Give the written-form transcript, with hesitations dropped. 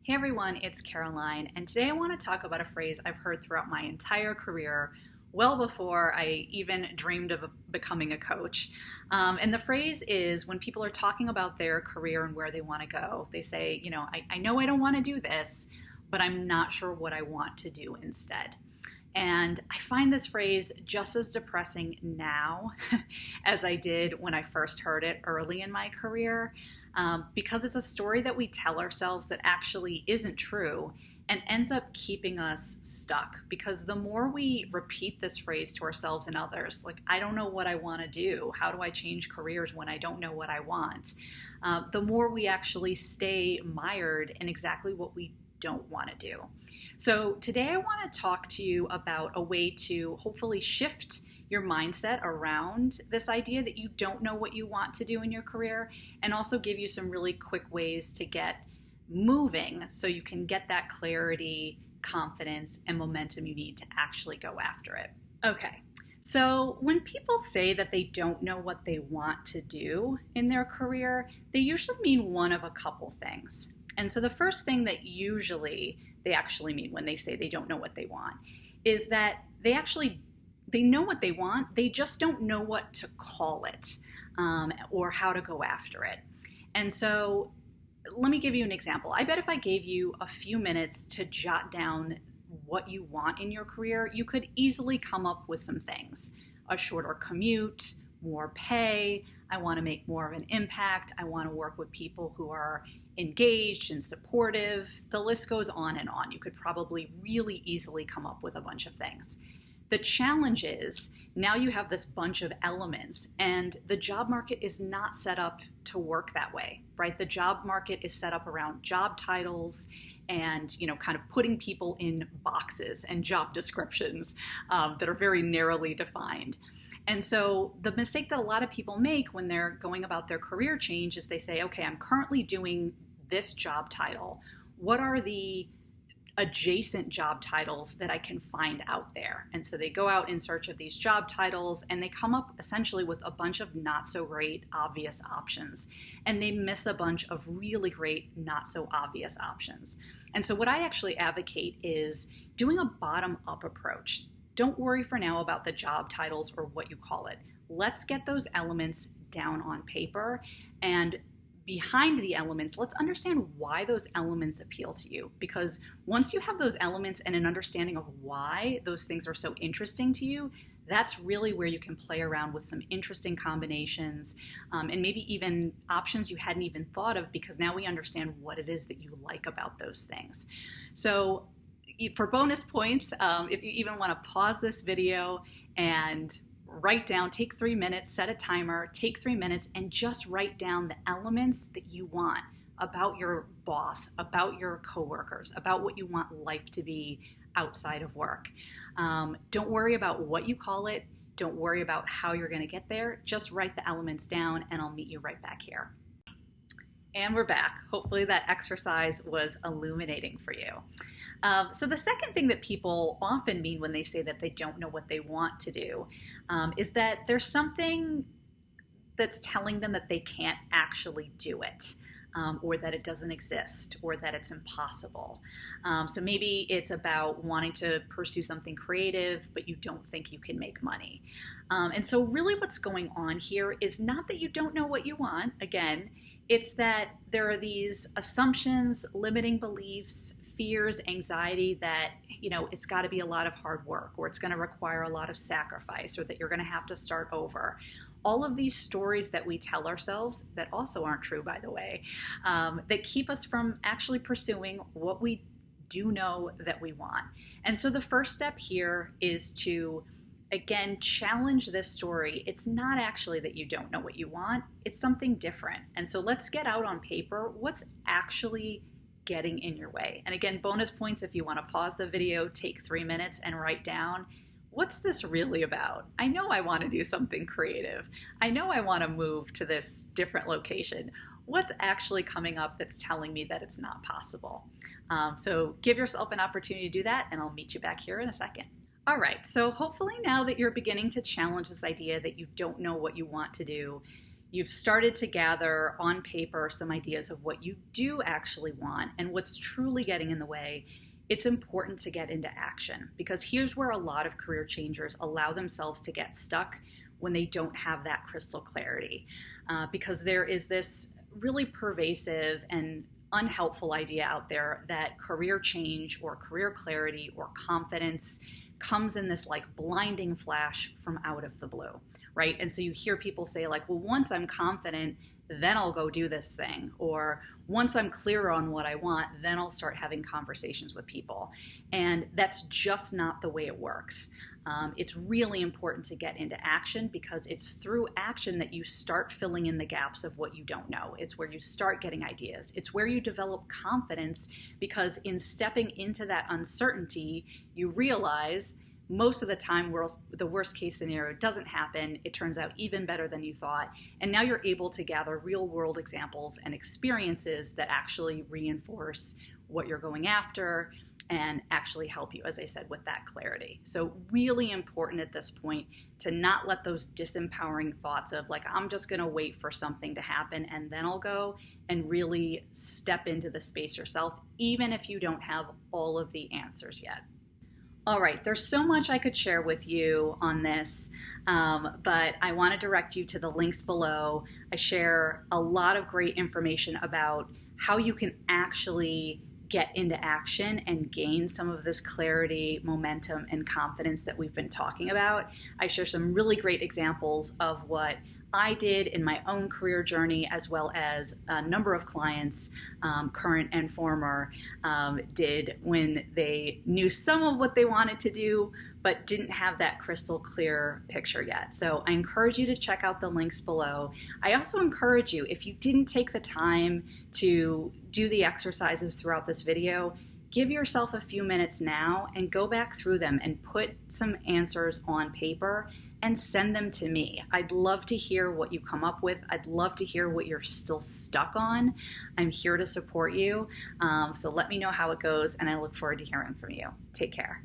Hey everyone, it's Caroline, and today I want to talk about a phrase I've heard throughout my entire career, well before I even dreamed of becoming a coach. And the phrase is when people are talking about their career and where they want to go, they say, I know I don't want to do this, but I'm not sure what I want to do instead. And I find this phrase just as depressing now as I did when I first heard it early in my career, because it's a story that we tell ourselves that actually isn't true and ends up keeping us stuck. Because the more we repeat this phrase to ourselves and others, like, I don't know what I want to do, how do I change careers when I don't know what I want, the more we actually stay mired in exactly what we don't want to do. So today I want to talk to you about a way to hopefully shift your mindset around this idea that you don't know what you want to do in your career, and also give you some really quick ways to get moving so you can get that clarity, confidence, and momentum you need to actually go after it. Okay, so when people say that they don't know what they want to do in their career, they usually mean one of a couple things. And so the first thing that usually they actually mean when they say they don't know what they want is that they know what they want, they just don't know what to call it, or how to go after it. And so let me give you an example. I bet if I gave you a few minutes to jot down what you want in your career, you could easily come up with some things. A shorter commute, more pay, I want to make more of an impact, I want to work with people who are engaged and supportive. The list goes on and on. You could probably really easily come up with a bunch of things. The challenge is now you have this bunch of elements, and the job market is not set up to work that way, right? The job market is set up around job titles and, kind of putting people in boxes and job descriptions that are very narrowly defined. And so the mistake that a lot of people make when they're going about their career change is they say, okay, I'm currently doing this job title. What are the adjacent job titles that I can find out there? And so they go out in search of these job titles, and they come up essentially with a bunch of not so great obvious options, and they miss a bunch of really great not so obvious options. And so what I actually advocate is doing a bottom up approach. Don't worry for now about the job titles or what you call it. Let's get those elements down on paper, and behind the elements, let's understand why those elements appeal to you. Because once you have those elements and an understanding of why those things are so interesting to you, that's really where you can play around with some interesting combinations, and maybe even options you hadn't even thought of, because now we understand what it is that you like about those things. So for bonus points, if you even want to pause this video and write down, take 3 minutes, set a timer, take 3 minutes, and just write down the elements that you want about your boss, about your coworkers, about what you want life to be outside of work. Don't worry about what you call it. Don't worry about how you're going to get there. Just write the elements down, and I'll meet you right back here. And we're back. Hopefully that exercise was illuminating for you. So the second thing that people often mean when they say that they don't know what they want to do is that there's something that's telling them that they can't actually do it, or that it doesn't exist, or that it's impossible. So maybe it's about wanting to pursue something creative, but you don't think you can make money. And so really what's going on here is not that you don't know what you want. Again, it's that there are these assumptions, limiting beliefs, fears, anxiety that, it's got to be a lot of hard work, or it's going to require a lot of sacrifice, or that you're going to have to start over. All of these stories that we tell ourselves, that also aren't true, by the way, that keep us from actually pursuing what we do know that we want. And so the first step here is to, again, challenge this story. It's not actually that you don't know what you want, it's something different. And so let's get out on paper what's actually getting in your way. And again, bonus points if you want to pause the video, take 3 minutes and write down, what's this really about? I know I want to do something creative. I know I want to move to this different location. What's actually coming up that's telling me that it's not possible? So give yourself an opportunity to do that, and I'll meet you back here in a second. All right, so hopefully now that you're beginning to challenge this idea that you don't know what you want to do, You've started to gather on paper some ideas of what you do actually want and what's truly getting in the way. It's important to get into action, because here's where a lot of career changers allow themselves to get stuck when they don't have that crystal clarity. Because there is this really pervasive and unhelpful idea out there that career change or career clarity or confidence comes in this like blinding flash from out of the blue, right? And so you hear people say like, well, once I'm confident, then I'll go do this thing. Or once I'm clear on what I want, then I'll start having conversations with people. And that's just not the way it works. It's really important to get into action, because it's through action that you start filling in the gaps of what you don't know. It's where you start getting ideas. It's where you develop confidence, because in stepping into that uncertainty, you realize most of the time the worst case scenario doesn't happen. It turns out even better than you thought. And now you're able to gather real world examples and experiences that actually reinforce what you're going after and actually help you, as I said, with that clarity. So really important at this point to not let those disempowering thoughts of like, I'm just going to wait for something to happen and then I'll go, and really step into the space yourself, even if you don't have all of the answers yet. All right, there's so much I could share with you on this, but I want to direct you to the links below. I share a lot of great information about how you can actually get into action and gain some of this clarity, momentum, and confidence that we've been talking about. I share some really great examples of what I did in my own career journey, as well as a number of clients, current and former, did when they knew some of what they wanted to do, but didn't have that crystal clear picture yet. So I encourage you to check out the links below. I also encourage you, if you didn't take the time to do the exercises throughout this video, give yourself a few minutes now and go back through them and put some answers on paper and send them to me. I'd love to hear what you come up with. I'd love to hear what you're still stuck on. I'm here to support you. So let me know how it goes, and I look forward to hearing from you. Take care.